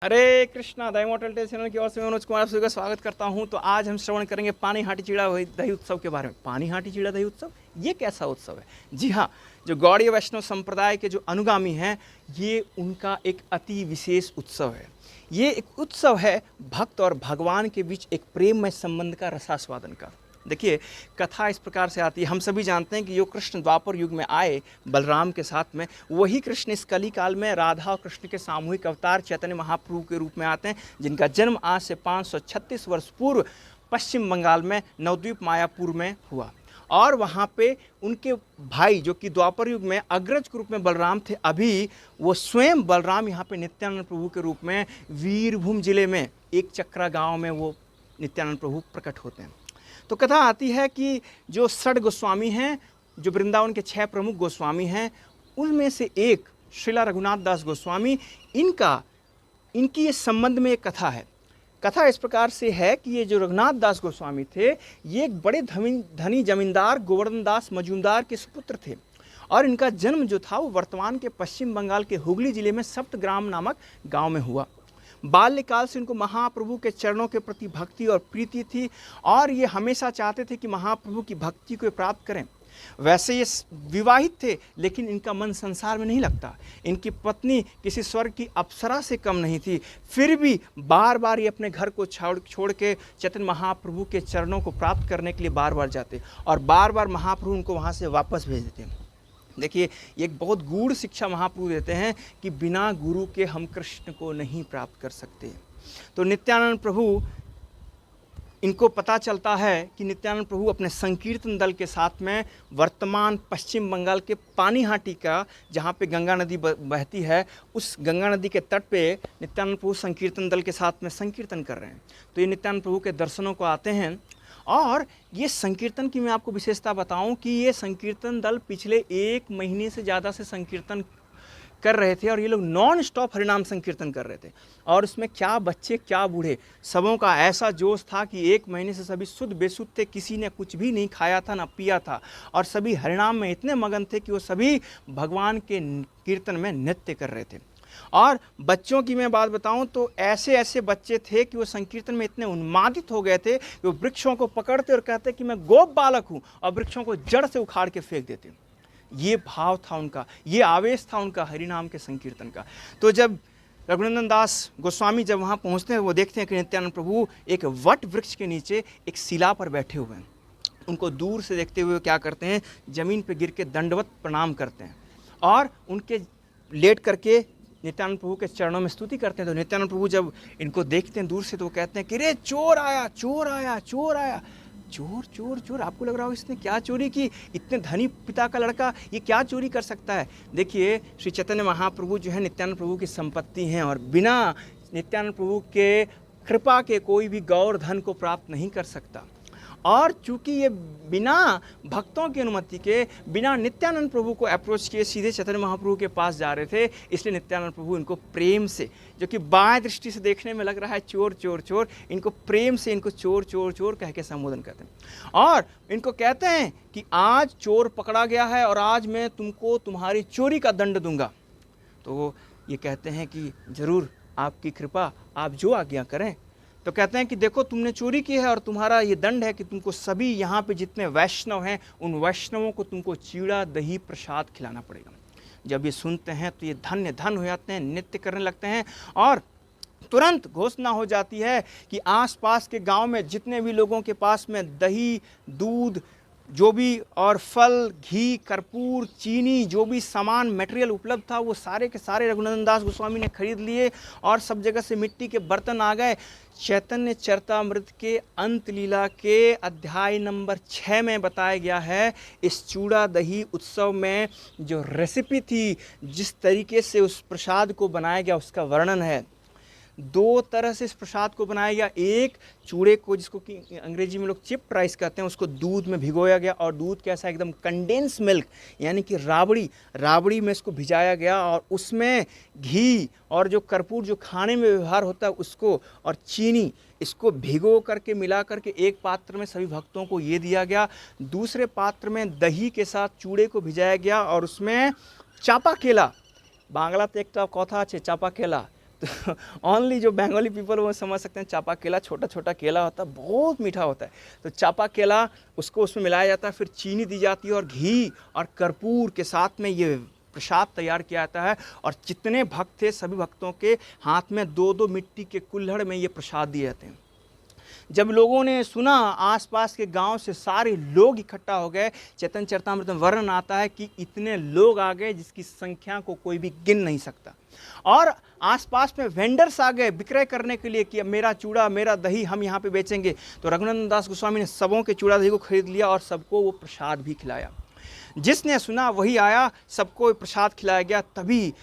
Hare Krishna the immortal tale channel की ओर से मैं मनोज कुमार आप सभी का स्वागत करता हूं। तो आज हम श्रवण करेंगे पानी हाटी चीड़ा दही उत्सव के बारे में। पानी हाटी चीड़ा दही उत्सव ये कैसा उत्सव है? जी हाँ, जो गौड़ीय वैष्णव संप्रदाय के जो अनुगामी हैं, ये उनका एक अति विशेष उत्सव है। ये एक उत्सव है भक्त और भगवान के बीच एक प्रेममय संबंध का, रसास्वादन का। देखिए, कथा इस प्रकार से आती है। हम सभी जानते हैं कि जो कृष्ण द्वापर युग में आए बलराम के साथ में, वही कृष्ण इस कली काल में राधा और कृष्ण के सामूहिक अवतार चैतन्य महाप्रभु के रूप में आते हैं, जिनका जन्म आज से 536 वर्ष पूर्व पश्चिम बंगाल में नवद्वीप मायापुर में हुआ। और वहाँ पे उनके भाई जो कि द्वापर युग में अग्रज के रूप में बलराम थे, अभी वो स्वयं बलराम यहाँ पे नित्यानंद प्रभु के रूप में वीरभूम जिले में एक चक्रा गाँव में वो नित्यानंद प्रभु प्रकट होते हैं। तो कथा आती है कि जो षड गोस्वामी हैं, जो वृंदावन के 6 प्रमुख गोस्वामी हैं, उनमें से एक श्रीला रघुनाथ दास गोस्वामी, इनकी इस संबंध में एक कथा है। कथा इस प्रकार से है कि ये जो रघुनाथ दास गोस्वामी थे, ये एक बड़े धनी जमींदार गोवर्धन दास मजूमदार के सुपुत्र थे। और इनका जन्म जो था वो वर्तमान के पश्चिम बंगाल के हुगली जिले में सप्तग्राम नामक गाँव में हुआ। बाल्यकाल से इनको महाप्रभु के चरणों के प्रति भक्ति और प्रीति थी, और ये हमेशा चाहते थे कि महाप्रभु की भक्ति को प्राप्त करें। वैसे ये विवाहित थे, लेकिन इनका मन संसार में नहीं लगता। इनकी पत्नी किसी स्वर्ग की अप्सरा से कम नहीं थी, फिर भी बार बार ये अपने घर को छोड़ के चैतन्य महाप्रभु के चरणों को प्राप्त करने के लिए बार बार जाते, और बार बार महाप्रभु उनको वहाँ से वापस भेज देते। देखिए, एक बहुत गूढ़ शिक्षा महाप्रभु देते हैं कि बिना गुरु के हम कृष्ण को नहीं प्राप्त कर सकते। तो नित्यानंद प्रभु, इनको पता चलता है कि नित्यानंद प्रभु अपने संकीर्तन दल के साथ में वर्तमान पश्चिम बंगाल के पानीहाटी का, जहाँ पे गंगा नदी बहती है, उस गंगा नदी के तट पे नित्यानंद प्रभु संकीर्तन दल के साथ में संकीर्तन कर रहे हैं। तो ये नित्यानंद प्रभु के दर्शनों को आते हैं। और ये संकीर्तन की मैं आपको विशेषता बताऊं कि ये संकीर्तन दल पिछले 1 महीने से ज़्यादा से संकीर्तन कर रहे थे, और ये लोग नॉन स्टॉप हरिनाम संकीर्तन कर रहे थे। और उसमें क्या बच्चे क्या बूढ़े, सबों का ऐसा जोश था कि 1 महीने से सभी शुद्ध बेसुध थे, किसी ने कुछ भी नहीं खाया था ना पिया था, और सभी हरिनाम में इतने मगन थे कि वो सभी भगवान के कीर्तन में नृत्य कर रहे थे। और बच्चों की मैं बात बताऊं तो ऐसे ऐसे बच्चे थे कि वो संकीर्तन में इतने उन्मादित हो गए थे कि वो वृक्षों को पकड़ते और कहते कि मैं गोप बालक हूं, और वृक्षों को जड़ से उखाड़ के फेंक देते। ये भाव था उनका, ये आवेश था उनका हरिनाम के संकीर्तन का। तो जब रघुनंदन दास गोस्वामी जब वहाँ पहुँचते हैं, वो देखते हैं कि नित्यानंद प्रभु एक वट वृक्ष के नीचे एक शिला पर बैठे हुए हैं। उनको दूर से देखते हुए क्या करते हैं, जमीन पर गिर के दंडवत प्रणाम करते हैं, और उनके लेट करके नित्यानंद प्रभु के चरणों में स्तुति करते हैं। तो नित्यानंद प्रभु जब इनको देखते हैं दूर से, तो वो कहते हैं कि रे चोर आया, चोर आया, चोर आया। चोर चोर चोर, आपको लग रहा हो इसने क्या चोरी की? इतने धनी पिता का लड़का ये क्या चोरी कर सकता है? देखिए, श्री चैतन्य महाप्रभु जो है नित्यानंद प्रभु की संपत्ति हैं, और बिना नित्यानंद प्रभु के कृपा के कोई भी गौर धन को प्राप्त नहीं कर सकता। और चूंकि ये बिना भक्तों की अनुमति के, बिना नित्यानंद प्रभु को अप्रोच किए सीधे चैतन्य महाप्रभु के पास जा रहे थे, इसलिए नित्यानंद प्रभु इनको प्रेम से, जो कि बाएं दृष्टि से देखने में लग रहा है चोर चोर चोर, इनको प्रेम से इनको चोर चोर चोर कह के संबोधन करते हैं। और इनको कहते हैं कि आज चोर पकड़ा गया है, और आज मैं तुमको तुम्हारी चोरी का दंड दूंगा। तो ये कहते हैं कि जरूर आपकी कृपा, आप जो आज्ञा करें। तो कहते हैं कि देखो, तुमने चोरी की है, और तुम्हारा ये दंड है कि तुमको सभी यहाँ पे जितने वैष्णव हैं, उन वैष्णवों को तुमको चीड़ा दही प्रसाद खिलाना पड़ेगा। जब ये सुनते हैं तो ये धन्य धन हो जाते हैं, नृत्य करने लगते हैं, और तुरंत घोषणा हो जाती है कि आसपास के गांव में जितने भी लोगों के पास में दही, दूध, जो भी और फल, घी, कर्पूर, चीनी, जो भी सामान मटेरियल उपलब्ध था, वो सारे के सारे रघुनंदन दास गोस्वामी ने खरीद लिए, और सब जगह से मिट्टी के बर्तन आ गए। चैतन्य चरितामृत के अंत लीला के अध्याय नंबर 6 में बताया गया है, इस चूड़ा दही उत्सव में जो रेसिपी थी, जिस तरीके से उस प्रसाद को बनाया गया, उसका वर्णन है। 2 तरह से इस प्रसाद को बनाया गया। एक, चूड़े को, जिसको कि अंग्रेजी में लोग चिप्ड राइस कहते हैं, उसको दूध में भिगोया गया, और दूध कैसा, एकदम कंडेंस मिल्क, यानी कि राबड़ी में इसको भिजाया गया, और उसमें घी और जो कर्पूर जो खाने में व्यवहार होता है उसको, और चीनी, इसको भिगो करके मिला करके एक पात्र में सभी भक्तों को ये दिया गया। दूसरे पात्र में दही के साथ चूड़े को भिजाया गया, और उसमें चापा केला, बांग्लाते एक कथा है चापा केला, तो ओनली जो बंगाली पीपल वो समझ सकते हैं। चापा केला छोटा छोटा केला होता है, बहुत मीठा होता है। तो चापा केला उसको उसमें मिलाया जाता है, फिर चीनी दी जाती है और घी और कर्पूर के साथ में ये प्रसाद तैयार किया जाता है। और जितने भक्त थे सभी भक्तों के हाथ में 2-2 मिट्टी के कुल्हड़ में ये प्रसाद दिए जाते हैं। जब लोगों ने सुना, आसपास के गांव से सारे लोग इकट्ठा हो गए। चैतन्य चरितामृत में वर्णन आता है कि इतने लोग आ गए जिसकी संख्या को कोई भी गिन नहीं सकता। और आसपास में वेंडर्स आ गए विक्रय करने के लिए कि मेरा चूड़ा मेरा दही हम यहाँ पे बेचेंगे। तो रघुनंदन दास गोस्वामी ने सबों के चूड़ा दही को खरीद लिया और सबको वो प्रसाद भी खिलाया। जिसने सुना वही आया, सबको प्रसाद खिलाया गया। तभी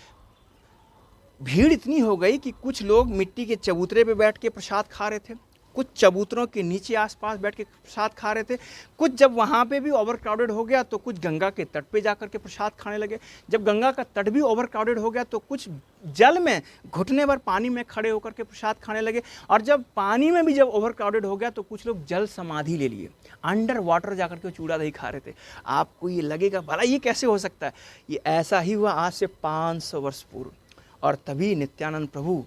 भीड़ इतनी हो गई कि कुछ लोग मिट्टी के चबूतरे पे बैठ के प्रसाद खा रहे थे, कुछ चबूतरों के नीचे आसपास बैठ के प्रसाद खा रहे थे। कुछ जब वहाँ पे भी ओवर क्राउडेड हो गया तो कुछ गंगा के तट पे जाकर के प्रसाद खाने लगे। जब गंगा का तट भी ओवर क्राउडेड हो गया तो कुछ जल में घुटने भर पानी में खड़े होकर के प्रसाद खाने लगे। और जब पानी में भी जब ओवर क्राउडेड हो गया तो कुछ लोग जल समाधि ले लिए, अंडर वाटर जाकर के चूड़ा दही खा रहे थे। आपको ये लगेगा भला ये कैसे हो सकता है? ये ऐसा ही हुआ आज से 500 वर्ष पूर्व। और तभी नित्यानंद प्रभु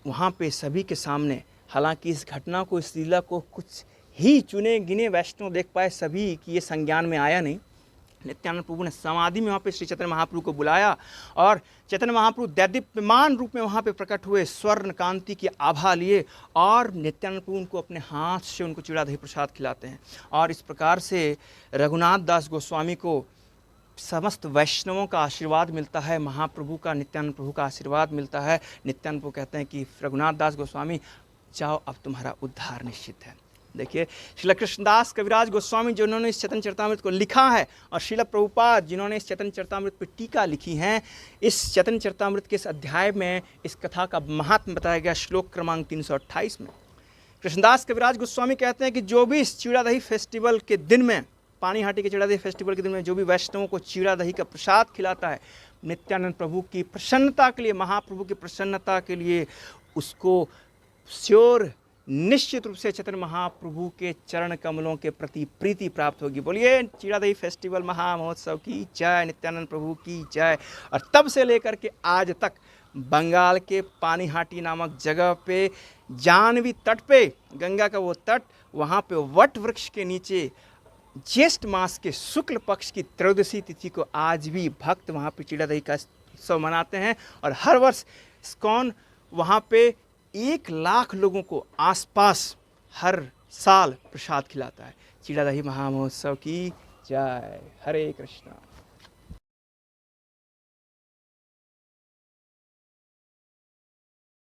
वहाँ पे सभी के सामने, हालांकि इस घटना को, इस लीला को कुछ ही चुने गिने वैष्णव देख पाए, सभी की ये संज्ञान में आया नहीं। नित्यानंद प्रभु ने समाधि में वहाँ पे श्री चैतन्य महाप्रभु को बुलाया और चैतन्य महाप्रभु दैदीप्यमान रूप में वहाँ पे प्रकट हुए, स्वर्ण कांति की आभा लिए और नित्यानंद प्रभु उनको अपने हाथ से उनको चूड़ा दही प्रसाद खिलाते हैं। और इस प्रकार से रघुनाथ दास गोस्वामी को समस्त वैष्णवों का आशीर्वाद मिलता है, महाप्रभु का, नित्यानंद प्रभु का आशीर्वाद मिलता है। नित्यानंद प्रभु कहते हैं कि रघुनाथ दास गोस्वामी जाओ, अब तुम्हारा उद्धार निश्चित है। देखिए, श्रील कृष्णदास कविराज गोस्वामी जिन्होंने इस चैतन्य चरितामृत को लिखा है और श्रील प्रभुपाद जिन्होंने इस चैतन्य चरितामृत पर टीका लिखी है, इस चैतन्य चरितामृत के इस अध्याय में इस कथा का महात्म बताया गया श्लोक क्रमांक 328 में। कृष्णदास कविराज गोस्वामी कहते हैं कि जो भी इस चूड़ा दही फेस्टिवल के दिन में, पानीहाटी के चूड़ा दही फेस्टिवल के दिन में जो भी वैष्णवों को चूड़ा दही का प्रसाद खिलाता है, नित्यानंद प्रभु की प्रसन्नता के लिए, महाप्रभु की प्रसन्नता के लिए उसको श्योर निश्चित रूप से चैतन्य महाप्रभु के चरण कमलों के प्रति प्रीति प्राप्त होगी। बोलिए चूड़ा दही फेस्टिवल महामहोत्सव की जय, नित्यानंद प्रभु की जय। और तब से लेकर के आज तक बंगाल के पानीहाटी नामक जगह पे, जाह्नवी तट पे, गंगा का वो तट, वहाँ पे वट वृक्ष के नीचे ज्येष्ठ मास के शुक्ल पक्ष की त्रयोदशी तिथि को आज भी भक्त वहाँ पे चूड़ा दही का उत्सव मनाते हैं। और हर वर्ष इस्कॉन वहाँ पे 1 लाख लोगों को आसपास हर साल प्रसाद खिलाता है। चूड़ा दही महामहोत्सव की जय। हरे कृष्णा।